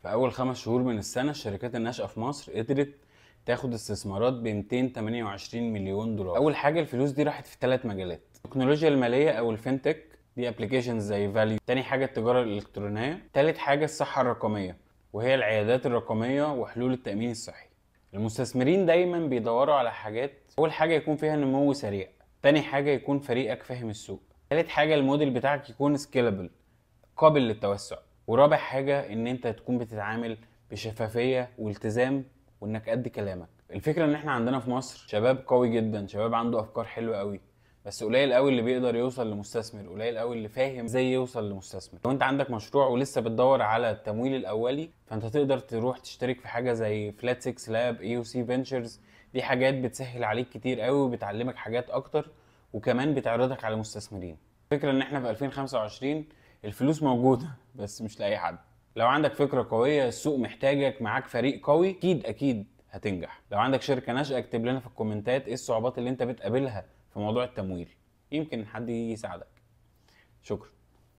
في اول 5 شهور من السنه الشركات الناشئه في مصر قدرت تاخد استثمارات ب 228 مليون دولار. اول حاجه الفلوس دي راحت في 3 مجالات: التكنولوجيا الماليه او الفينتك، دي ابلكيشنز زي فاليو. تاني حاجه التجاره الالكترونيه. تالت حاجه الصحه الرقميه، وهي العيادات الرقميه وحلول التامين الصحي. المستثمرين دايما بيدوروا على حاجات اول حاجه يكون فيها نمو سريع، تاني حاجه يكون فريقك فاهم السوق، تالت حاجه الموديل بتاعك يكون سكيلبل قابل للتوسع، ورابع حاجة ان انت تكون بتتعامل بشفافية والتزام وانك قد كلامك. الفكرة ان احنا عندنا في مصر شباب قوي جدا، شباب عنده افكار حلوة قوي، بس قليل قوي اللي بيقدر يوصل لمستثمر، قليل قوي اللي فاهم ازاي يوصل لمستثمر. لو انت عندك مشروع ولسه بتدور على التمويل الاولي، فانت تقدر تروح تشترك في حاجة زي فلات 6 لاب، اي او سي فينتشرز. دي حاجات بتسهل عليك كتير قوي وبتعلمك حاجات اكتر، وكمان بتعرضك على مستثمرين. الفكرة ان احنا في 2025 الفلوس موجودة بس مش لأي حد. لو عندك فكرة قوية، السوق محتاجك، معاك فريق قوي، أكيد هتنجح. لو عندك شركة ناشئة اكتب لنا في الكومنتات ايه الصعوبات اللي انت بتقابلها في موضوع التمويل، يمكن حد يجي يساعدك. شكرا.